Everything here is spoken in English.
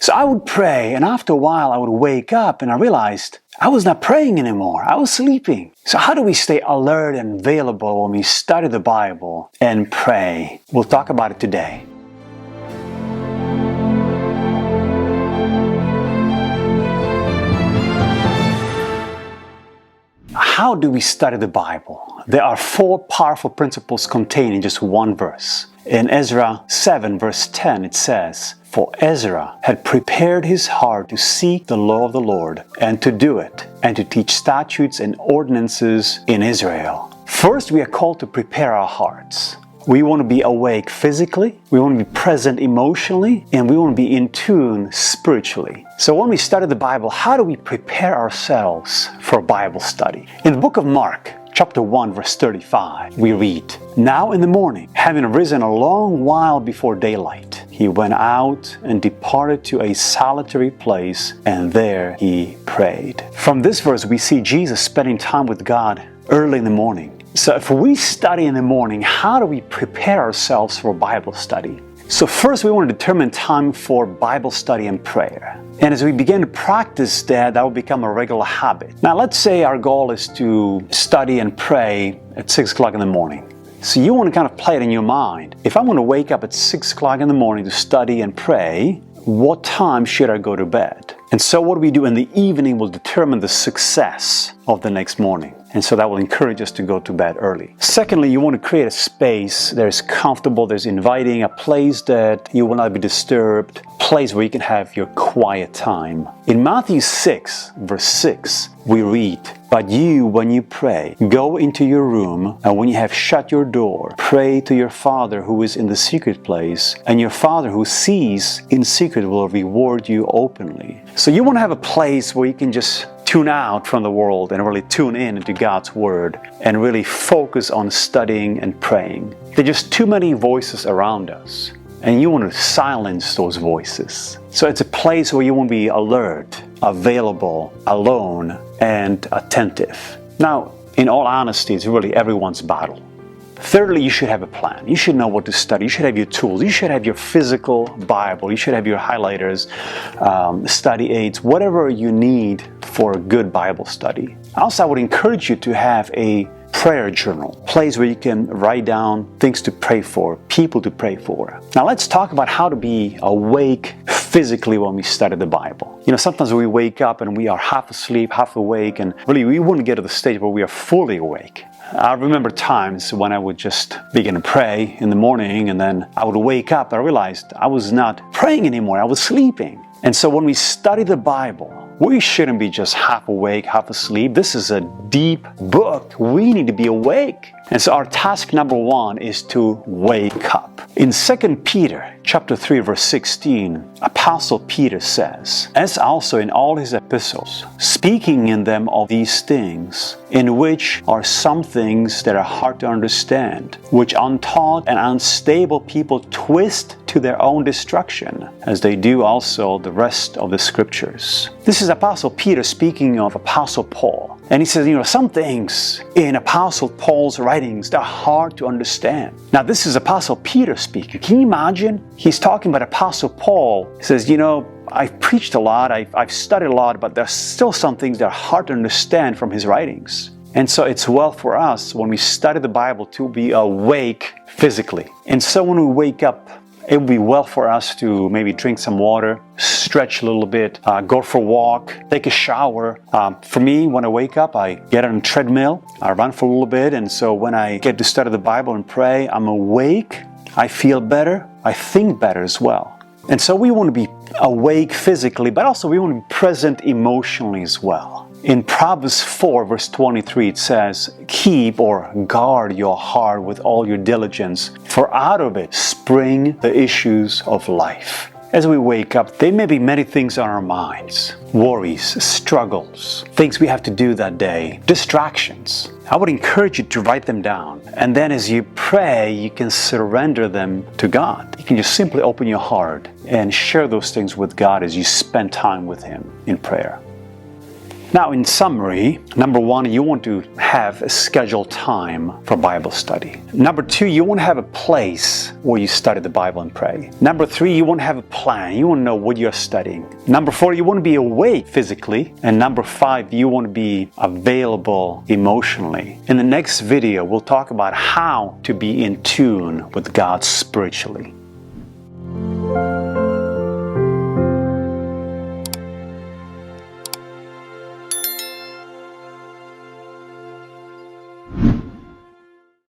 So I would pray, and after a while I would wake up and I realized I was not praying anymore. I was sleeping. So how do we stay alert and available when we study the Bible and pray? We'll talk about it today. How do we study the Bible? There are 4 powerful principles contained in just one verse. In Ezra 7 verse 10 it says, "For Ezra had prepared his heart to seek the law of the Lord and to do it, and to teach statutes and ordinances in Israel." First, we are called to prepare our hearts. We want to be awake physically, we want to be present emotionally, and we want to be in tune spiritually. So when we study the Bible, how do we prepare ourselves for Bible study? In the book of Mark, chapter 1, verse 35, we read, "Now in the morning, having risen a long while before daylight, he went out and departed to a solitary place, and there he prayed." From this verse, we see Jesus spending time with God early in the morning. So if we study in the morning, how do we prepare ourselves for Bible study? So first, we want to determine time for Bible study and prayer. And as we begin to practice that will become a regular habit. Now, let's say our goal is to study and pray at 6 o'clock in the morning. So you want to kind of play it in your mind. If I'm going to wake up at 6 o'clock in the morning to study and pray, what time should I go to bed? And so what we do in the evening will determine the success of the next morning. And so that will encourage us to go to bed early. Secondly, you want to create a space that is comfortable, there's inviting, a place that you will not be disturbed, a place where you can have your quiet time. In Matthew 6, verse 6, we read, "But you, when you pray, go into your room, and when you have shut your door, pray to your Father who is in the secret place, and your Father who sees in secret will reward you openly." So you want to have a place where you can just tune out from the world and really tune in into God's Word and really focus on studying and praying. There are just too many voices around us, and you want to silence those voices. So it's a place where you want to be alert, available, alone, and attentive. Now, in all honesty, it's really everyone's battle. Thirdly, you should have a plan. You should know what to study. You should have your tools. You should have your physical Bible. You should have your highlighters, study aids, whatever you need for a good Bible study. Also, I would encourage you to have a prayer journal, a place where you can write down things to pray for, people to pray for. Now let's talk about how to be awake physically when we study the Bible. You know, sometimes we wake up and we are half asleep, half awake, and really we wouldn't get to the stage where we are fully awake. I remember times when I would just begin to pray in the morning, and then I would wake up and I realized I was not praying anymore, I was sleeping. And so when we study the Bible, we shouldn't be just half awake, half asleep. This is a deep book. We need to be awake. And so our task number 1 is to wake up. In 2 Peter chapter 3 verse 16, Apostle Peter says, "As also in all his epistles, speaking in them of these things, in which are some things that are hard to understand, which untaught and unstable people twist to their own destruction, as they do also the rest of the scriptures." This is Apostle Peter speaking of Apostle Paul. And he says, some things in Apostle Paul's writings, they're hard to understand. Now, this is Apostle Peter speaking. Can you imagine? He's talking about Apostle Paul. He says, I've preached a lot, I've studied a lot, but there's still some things that are hard to understand from his writings. And so it's well for us when we study the Bible to be awake physically. And so when we wake up, it would be well for us to maybe drink some water, stretch a little bit, go for a walk, take a shower. For me, when I wake up, I get on a treadmill, I run for a little bit, and so when I get to study the Bible and pray, I'm awake, I feel better, I think better as well. And so we want to be awake physically, but also we want to be present emotionally as well. In Proverbs 4 verse 23 it says, "Keep or guard your heart with all your diligence, for out of it spring the issues of life." As we wake up, there may be many things on our minds. Worries, struggles, things we have to do that day, distractions. I would encourage you to write them down. And then as you pray, you can surrender them to God. You can just simply open your heart and share those things with God as you spend time with Him in prayer. Now, in summary, number one, you want to have a scheduled time for Bible study. Number two, you want to have a place where you study the Bible and pray. Number three, you want to have a plan. You want to know what you're studying. Number four, you want to be awake physically. And number five, you want to be available emotionally. In the next video, we'll talk about how to be in tune with God spiritually.